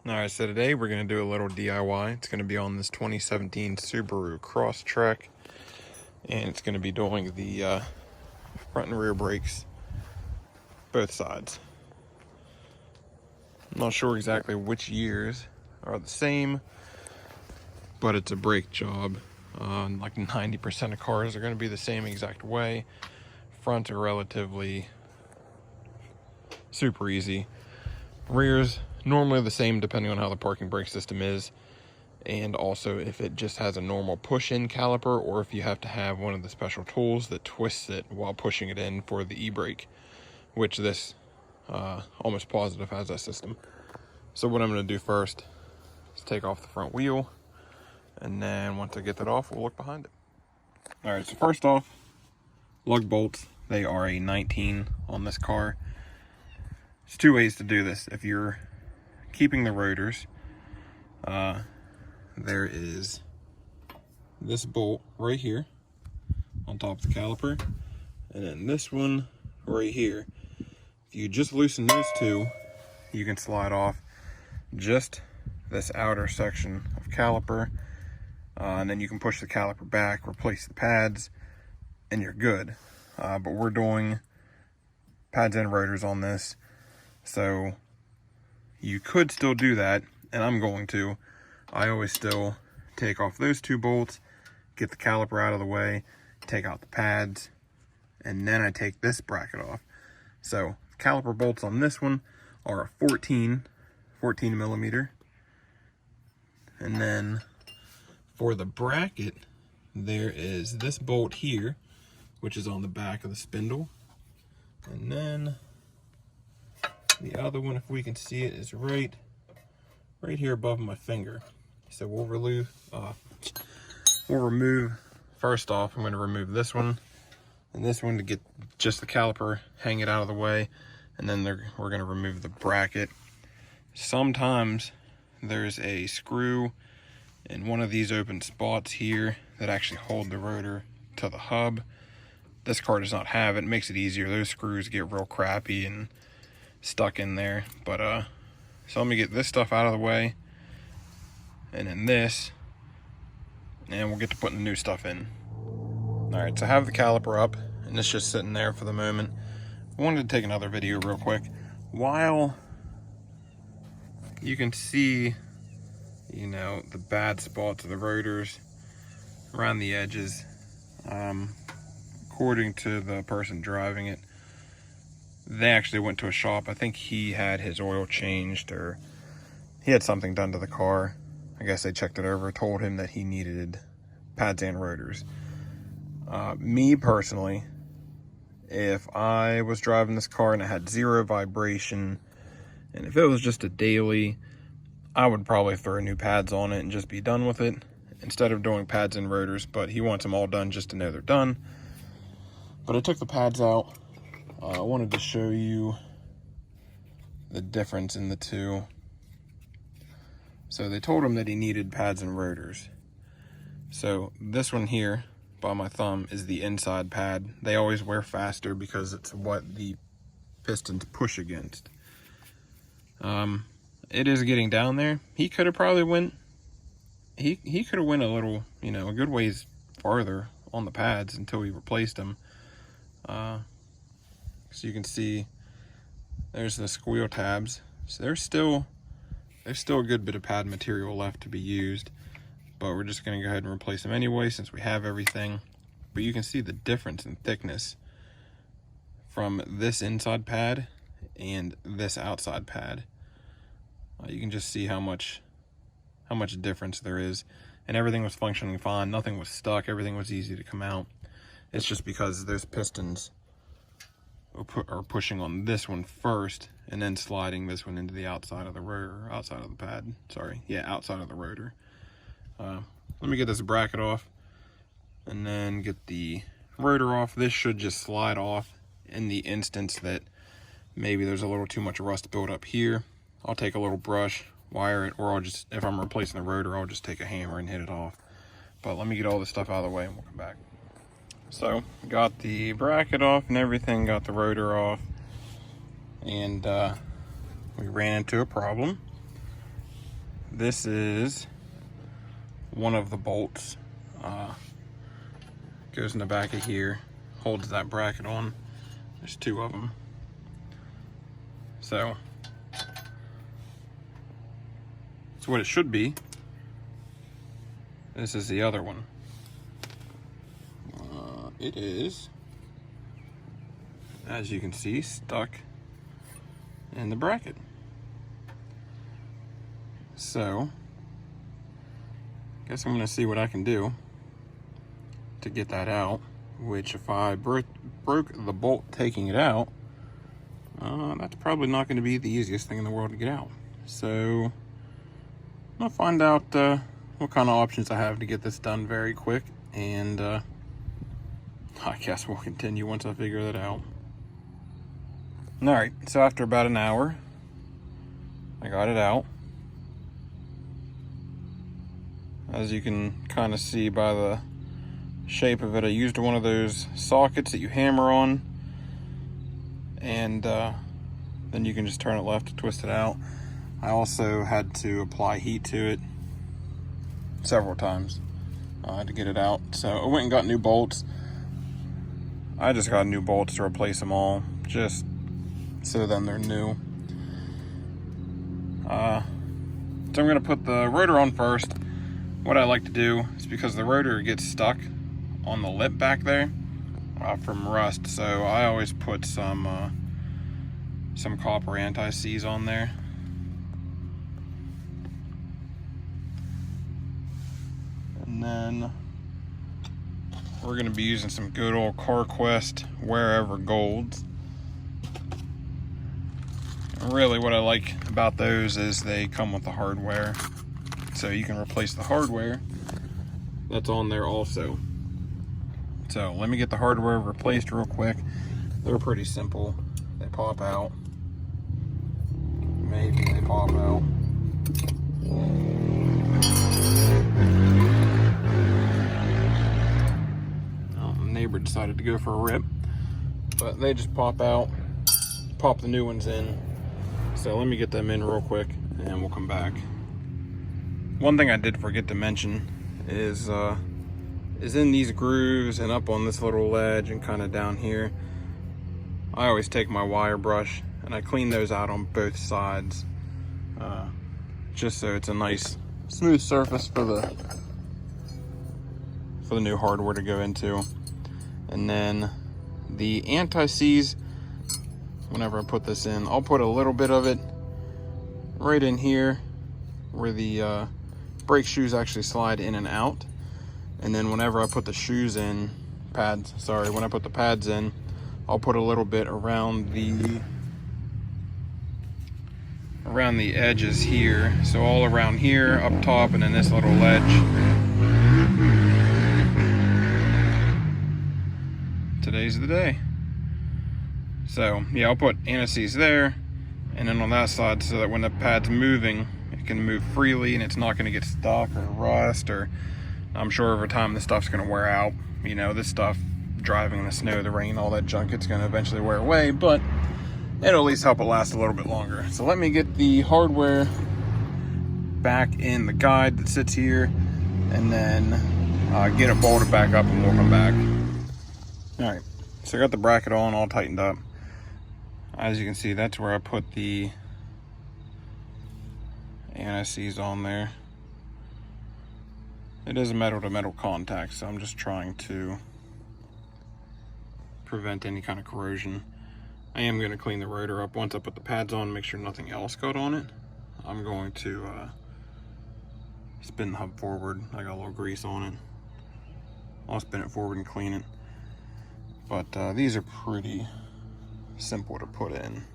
Alright, so today we're going to do a little DIY. It's going to be on this 2017 Subaru Crosstrek, and it's going to be doing the front and rear brakes, both sides. I'm not sure exactly which years are the same, but it's a brake job. Like 90% of cars are going to be the same exact way. Fronts are relatively super easy. Rears normally the same depending on how the parking brake system is, and also if it just has a normal push-in caliper or if you have to have one of the special tools that twists it while pushing it in for the e-brake, which this almost positive has that system. So what I'm going to do first is take off the front wheel, and then once I get that off, we'll look behind it. Alright, so first off, lug bolts. They are a 19 on this car. There's two ways to do this. If you're keeping the rotors, there is this bolt right here on top of the caliper, and then this one right here. If you just loosen those two, you can slide off just this outer section of caliper, and then you can push the caliper back, replace the pads, and you're good. But we're doing pads and rotors on this, so you could still do that, and I'm going to. I always still take off those two bolts, get the caliper out of the way, take out the pads, and then I take this bracket off. So the caliper bolts on this one are a 14 millimeter. And then for the bracket, there is this bolt here, which is on the back of the spindle. And then the other one, if we can see it, is right here above my finger. So we'll remove, first off, I'm going to remove this one and this one to get just the caliper, hang it out of the way, and then we're going to remove the bracket. Sometimes there's a screw in one of these open spots here that actually hold the rotor to the hub. This car does not have it. It makes it easier. Those screws get real crappy and stuck in there. But so let me get this stuff out of the way, and then this, and we'll get to putting the new stuff in. Alright, so I have the caliper up, and it's just sitting there for the moment. I wanted to take another video real quick. While you can see, you know, the bad spots of the rotors around the edges, according to the person driving it, they actually went to a shop. I think he had his oil changed, or he had something done to the car. I guess they checked it over, told him that he needed pads and rotors. Me personally, if I was driving this car and it had zero vibration, and if it was just a daily, I would probably throw new pads on it and just be done with it instead of doing pads and rotors. But he wants them all done just to know they're done. But I took the pads out. I wanted to show you the difference in the two. So they told him that he needed pads and rotors. So this one here by my thumb is the inside pad. They always wear faster because it's what the pistons push against. It is getting down there. He could have probably went, he could have went a little, you know, a good ways farther on the pads until we replaced them. So you can see there's the squeal tabs. So there's still a good bit of pad material left to be used, but we're just going to go ahead and replace them anyway since we have everything. But you can see the difference in thickness from this inside pad and this outside pad. You can just see how much difference there is, and everything was functioning fine. Nothing was stuck. Everything was easy to come out. It's just because those pistons are pushing on this one first and then sliding this one into the outside of the rotor, outside of the pad. Sorry, yeah, outside of the rotor. Let me get this bracket off and then get the rotor off. This should just slide off in the instance that maybe there's a little too much rust built up here. I'll take a little brush, wire it, or I'll just, if I'm replacing the rotor, I'll just take a hammer and hit it off. But let me get all this stuff out of the way and we'll come back. So, got the bracket off and everything, got the rotor off, and we ran into a problem. this is one of the bolts. Goes in the back of here, holds that bracket on. There's two of them. So it's what it should be. This is the other one. It is, as you can see, stuck in the bracket. So I guess I'm gonna see what I can do to get that out, which if I broke the bolt taking it out, that's probably not going to be the easiest thing in the world to get out. So I'll find out what kind of options I have to get this done very quick, and I guess we'll continue once I figure that out. Alright, so after about an hour, I got it out. As you can kind of see by the shape of it, I used one of those sockets that you hammer on, and then you can just turn it left to twist it out. I also had to apply heat to it several times to get it out. So I went and got new bolts. I just got new bolts to replace them all, just so then they're new. So I'm gonna put the rotor on first. What I like to do is, because the rotor gets stuck on the lip back there from rust, so I always put some copper anti-seize on there. And then we're going to be using some good old CarQuest Wherever Golds. And really what I like about those is they come with the hardware, so you can replace the hardware that's on there also. So let me get the hardware replaced real quick. They're pretty simple. They pop out. Maybe they pop out. The neighbor decided to go for a rip, but they just pop out, pop the new ones in. So let me get them in real quick and we'll come back. One thing I did forget to mention is in these grooves and up on this little ledge and kind of down here, I always take my wire brush and I clean those out on both sides, just so it's a nice smooth surface for the new hardware to go into. And then the anti-seize, whenever I put this in, I'll put a little bit of it right in here where the brake shoes actually slide in and out. And then whenever I put the shoes in, when I put the pads in, I'll put a little bit around the edges here. So all around here, up top, and then this little ledge. Today's the day. So yeah, I'll put anti-seize there, and then on that side, so that when the pad's moving, it can move freely and it's not going to get stuck or rust, or I'm sure over time this stuff's going to wear out. You know, this stuff, driving in the snow, the rain, all that junk, it's going to eventually wear away, but it'll at least help it last a little bit longer. So let me get the hardware back in the guide that sits here, and then get it bolted back up, and we'll come back. All right, so I got the bracket on, all tightened up. As you can see, that's where I put the anti-seize on there. It is a metal-to-metal contact, so I'm just trying to prevent any kind of corrosion. I am going to clean the rotor up once I put the pads on, make sure nothing else got on it. I'm going to spin the hub forward. I got a little grease on it. I'll spin it forward and clean it. But these are pretty simple to put in.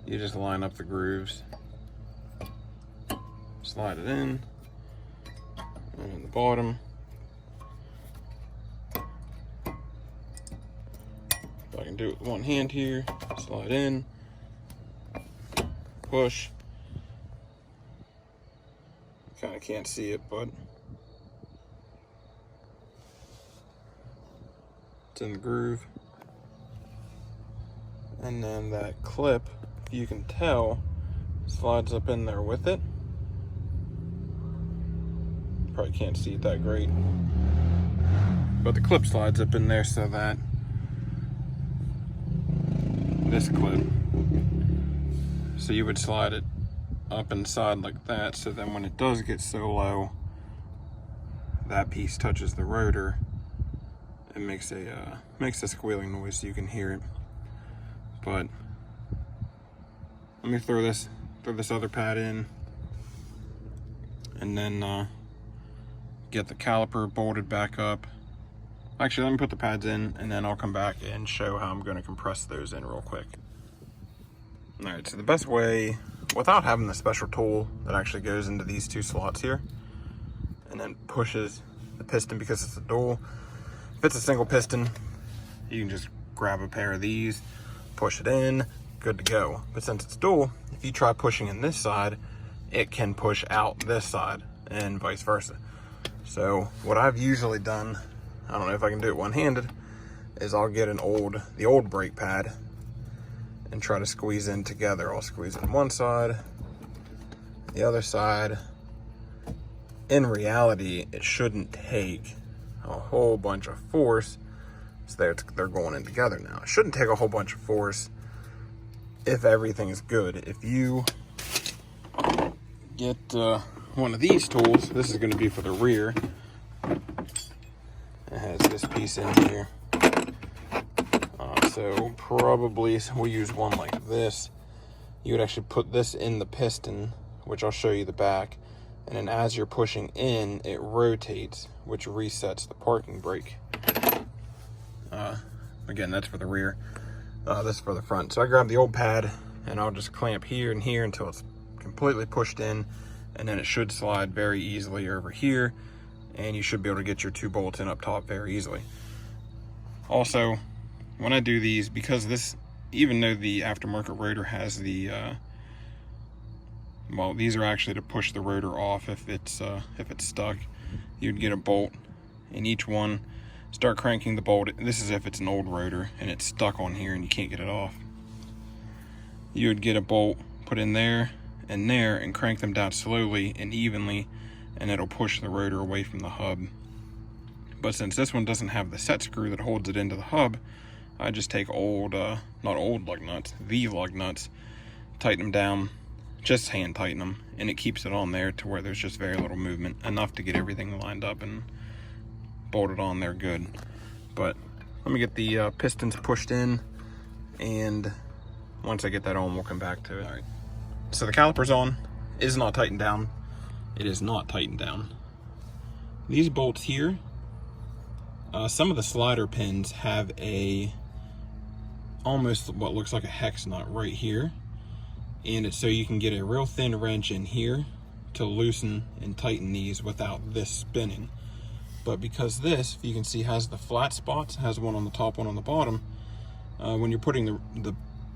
You just line up the grooves, slide it in, and in the bottom. If I can do it with one hand here, slide in, push. Kind of can't see it, but it's in the groove. And then that clip if you can tell, slides up in there with it. Probably can't see it that great, but the clip slides up in there so that this clip, so you would slide it up inside like that, so then when it does get so low, that piece touches the rotor, it makes a squealing noise so you can hear it. But let me throw this other pad in, and then get the caliper bolted back up. Actually, let me put the pads in, and then I'll come back and show how I'm going to compress those in real quick. All right, so the best way, without having the special tool that actually goes into these two slots here and then pushes the piston, because it's a dual. If it's a single piston, you can just grab a pair of these, push it in, good to go. But since it's dual, if you try pushing in this side, it can push out this side and vice versa. So what I've usually done, I don't know if I can do it one-handed, is I'll get the old brake pad and try to squeeze in together. I'll squeeze in one side, the other side. In reality, it shouldn't take a whole bunch of force. So they're going in together now. It shouldn't take a whole bunch of force if everything is good. If you get one of these tools, this is going to be for the rear. It has this piece in here. So probably we'll use one like this. You would actually put this in the piston, which I'll show you the back. And then as you're pushing in, it rotates, which resets the parking brake. Again, that's for the rear. This is for the front. So I grab the old pad and I'll just clamp here and here until it's completely pushed in, and then it should slide very easily over here, and you should be able to get your 2 bolts in up top very easily. Also, when I do these, because this, even though the aftermarket rotor has the well, these are actually to push the rotor off if it's stuck. You'd get a bolt in each one, start cranking the bolt. This is if it's an old rotor and it's stuck on here and you can't get it off. You would get a bolt, put in there and crank them down slowly and evenly, and it'll push the rotor away from the hub. But since this one doesn't have the set screw that holds it into the hub, I just take old, not old lug nuts, V lug nuts, tighten them down, just hand tighten them, and it keeps it on there to where there's just very little movement, enough to get everything lined up and bolted on there good. But let me get the pistons pushed in, and once I get that on, we'll come back to it. All right. So the caliper's on. It is not tightened down. It is not tightened down. These bolts here, some of the slider pins have almost what looks like a hex nut right here, and it's so you can get a real thin wrench in here to loosen and tighten these without this spinning. But because this, if you can see, has the flat spots, has one on the top, one on the bottom, when you're putting the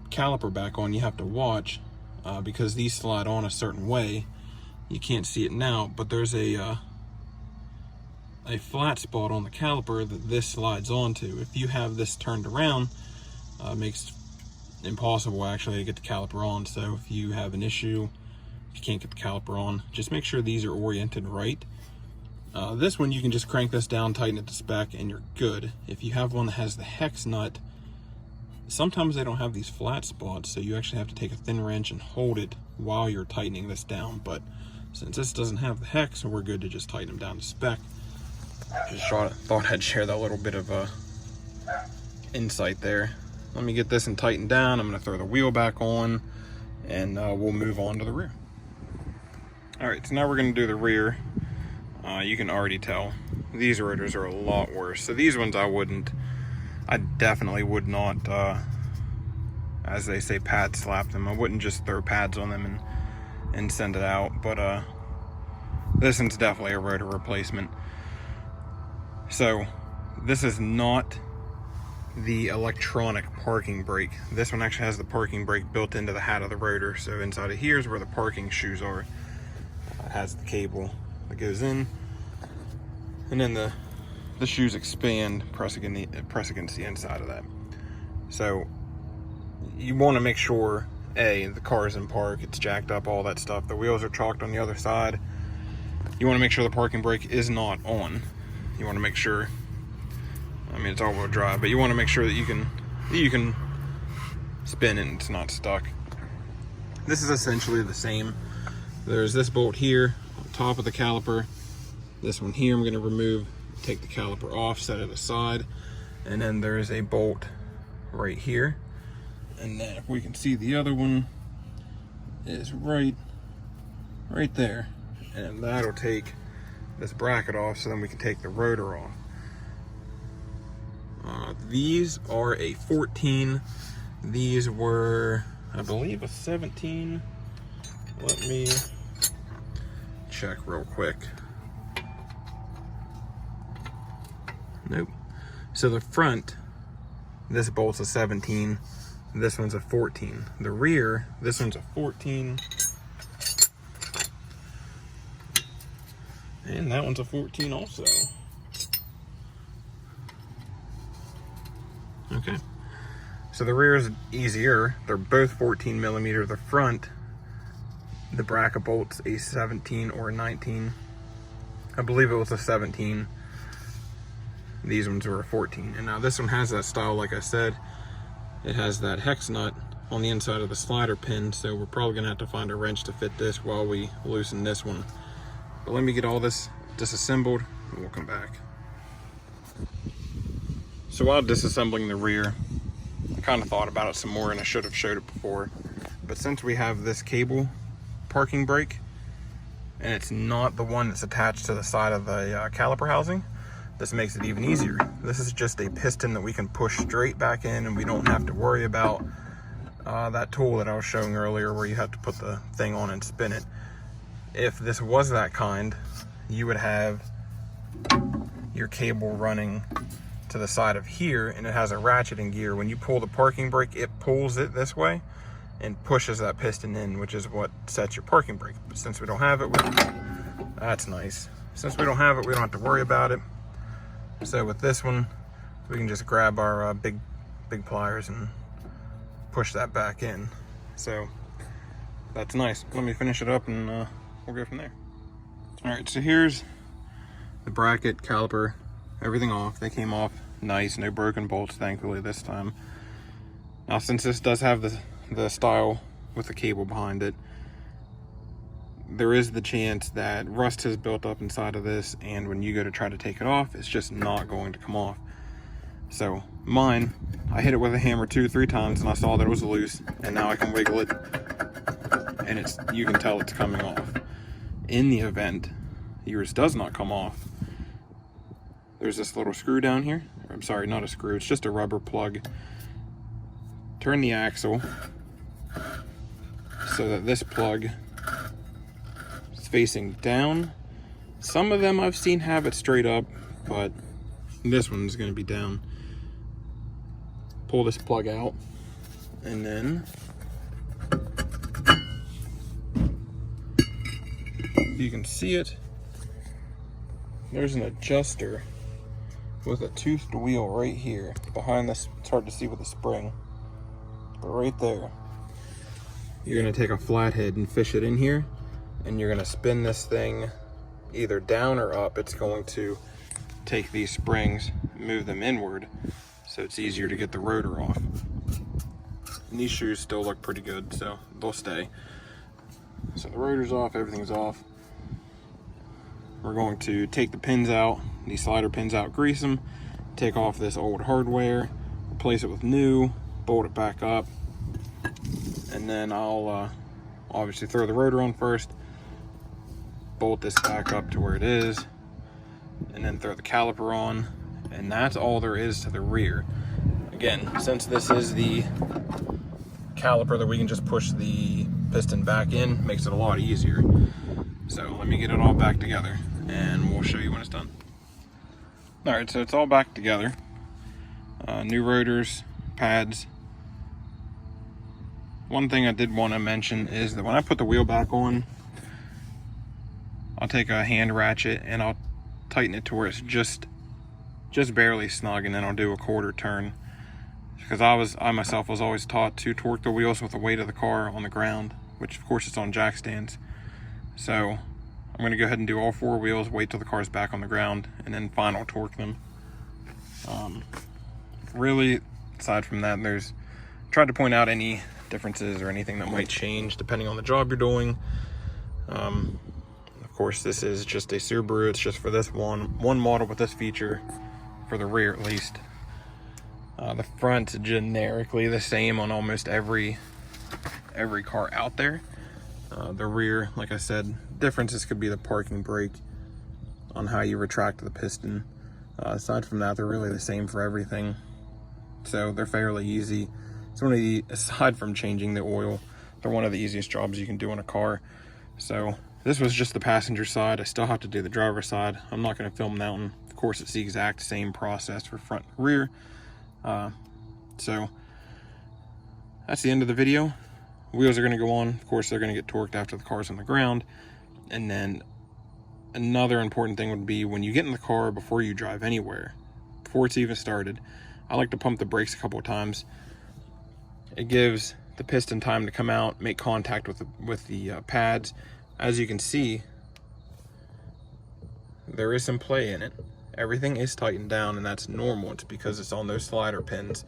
caliper back on, you have to watch, because these slide on a certain way. You can't see it now, but there's a flat spot on the caliper that this slides onto. If you have this turned around, it makes it impossible actually to get the caliper on. So if you have an issue, if you can't get the caliper on, just make sure these are oriented right. This one, you can just crank this down, tighten it to spec, and you're good. If you have one that has the hex nut, sometimes they don't have these flat spots, so you actually have to take a thin wrench and hold it while you're tightening this down. But since this doesn't have the hex, we're good to just tighten them down to spec. Just thought I'd share that little bit of insight there. Let me get this and tighten down. I'm going to throw the wheel back on, and we'll move on to the rear. All right, so now we're going to do the rear. You can already tell these rotors are a lot worse. So these ones I definitely would not, as they say, pad slap them. I wouldn't just throw pads on them and send it out. But this one's definitely a rotor replacement. So this is not the electronic parking brake. This one actually has the parking brake built into the hat of the rotor. So inside of here is where the parking shoes are. It has the cable that goes in, and then the shoes expand, press against the inside of that. So you want to make sure the car's in park, it's jacked up, all that stuff. The wheels are chalked on the other side. You want to make sure the parking brake is not on. You want to make sure, I mean, it's all-wheel drive, but you want to make sure that you can spin it and it's not stuck. This is essentially the same. There's this bolt here on top of the caliper. This one here I'm going to remove, take the caliper off, set it aside, and then there is a bolt right here. And then if we can see, the other one is right there, and that'll take this bracket off, so then we can take the rotor off. These are a 14. These were, I believe, a 17. Let me check real quick. Nope. So the front, this bolt's a 17. This one's a 14. The rear, this one's a 14. And that one's a 14 also. Okay. So the rear is easier. They're both 14 millimeter. The front, the bracket bolt's a 17 or a 19. I believe it was a 17. These ones were a 14. And now this one has that style, like I said. It has that hex nut on the inside of the slider pin, so we're probably gonna have to find a wrench to fit this while we loosen this one. But let me get all this disassembled and we'll come back. So while disassembling the rear, I kind of thought about it some more, and I should have showed it before. But since we have this cable parking brake, and it's not the one that's attached to the side of the caliper housing, this makes it even easier. This is just a piston that we can push straight back in, and we don't have to worry about that tool that I was showing earlier where you have to put the thing on and spin it. If this was that kind, you would have your cable running to the side of here, and it has a ratcheting gear. When you pull the parking brake, it pulls it this way and pushes that piston in, which is what sets your parking brake. But since we don't have it, that's nice. Since we don't have it, we don't have to worry about it. So with this one, we can just grab our big pliers and push that back in. So that's nice. Let me finish it up and we'll go from there. All right, so here's the bracket, caliper, everything off. They came off nice, no broken bolts, thankfully, this time. Now, since this does have the style with the cable behind it, there is the chance that rust has built up inside of this, and when you go to try to take it off, it's just not going to come off. So mine, I hit it with a hammer 2-3 times and I saw that it was loose, and now I can wiggle it and you can tell it's coming off. In the event yours does not come off, there's this little screw down here. I'm sorry, not a screw, it's just a rubber plug. Turn the axle so that this plug is facing down. Some of them I've seen have it straight up, but this one's going to be down. Pull this plug out, and then you can see it. There's an adjuster with a toothed wheel right here behind this. It's hard to see with a spring, but right there, you're going to take a flathead and fish it in here, and you're going to spin this thing either down or up. It's going to take these springs, move them inward, so it's easier to get the rotor off. And these shoes still look pretty good, so they'll stay. So the rotor's off, everything's off. We're going to take the pins out, these slider pins out, grease them, take off this old hardware, replace it with new, bolt it back up, and then I'll obviously throw the rotor on first, bolt this back up to where it is, and then throw the caliper on, and that's all there is to the rear. Again, since this is the caliper that we can just push the piston back in, makes it a lot easier. So let me get it all back together and we'll show you when it's done. All right, so it's all back together. New rotors, pads. One thing I did want to mention is that when I put the wheel back on, I'll take a hand ratchet and I'll tighten it to where it's just barely snug, and then I'll do a quarter turn because I myself was always taught to torque the wheels with the weight of the car on the ground, which of course it's on jack stands. So I'm going to go ahead and do all 4 wheels, wait till the car's back on the ground, and then final torque them. Really, aside from that, tried to point out any differences or anything that might change depending on the job you're doing. Of course, this is just a Subaru. It's just for this one model with this feature, for the rear at least. The front's generically the same on almost every car out there. The rear, like I said, differences could be the parking brake on how you retract the piston. Aside from that, they're really the same for everything. So they're fairly easy. It's one of the, aside from changing the oil, they're one of the easiest jobs you can do on a car. So this was just the passenger side. I still have to do the driver's side. I'm not going to film that one. Of course, it's the exact same process for front and rear. So that's the end of the video. Wheels are going to go on. Of course, they're going to get torqued after the car's on the ground. And then another important thing would be when you get in the car, before you drive anywhere, before it's even started, I like to pump the brakes a couple of times. It gives the piston time to come out, make contact with the pads. As you can see, there is some play in it. Everything is tightened down, and that's normal. It's because it's on those slider pins,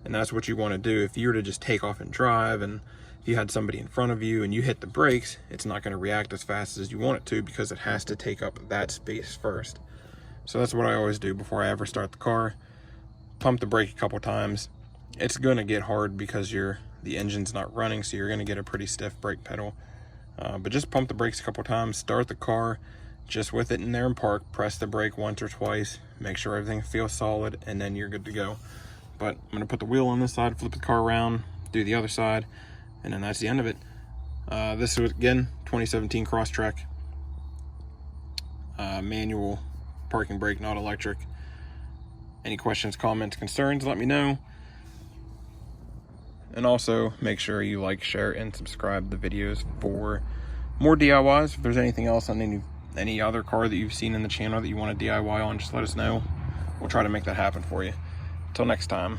and that's what you want to do. If you were to just take off and drive, and if you had somebody in front of you and you hit the brakes, it's not going to react as fast as you want it to, because it has to take up that space first. So that's what I always do before I ever start the car. Pump the brake a couple times. It's going to get hard because the engine's not running, so you're going to get a pretty stiff brake pedal. But just pump the brakes a couple times, start the car just with it in there and park, press the brake once or twice, make sure everything feels solid, and then you're good to go. But I'm going to put the wheel on this side, flip the car around, do the other side, and then that's the end of it. This was, again, 2017 Crosstrek. Manual parking brake, not electric. Any questions, comments, concerns, let me know. And also make sure you like, share, and subscribe the videos for more DIYs. If there's anything else on any other car that you've seen in the channel that you want to DIY on, just let us know. We'll try to make that happen for you. Until next time.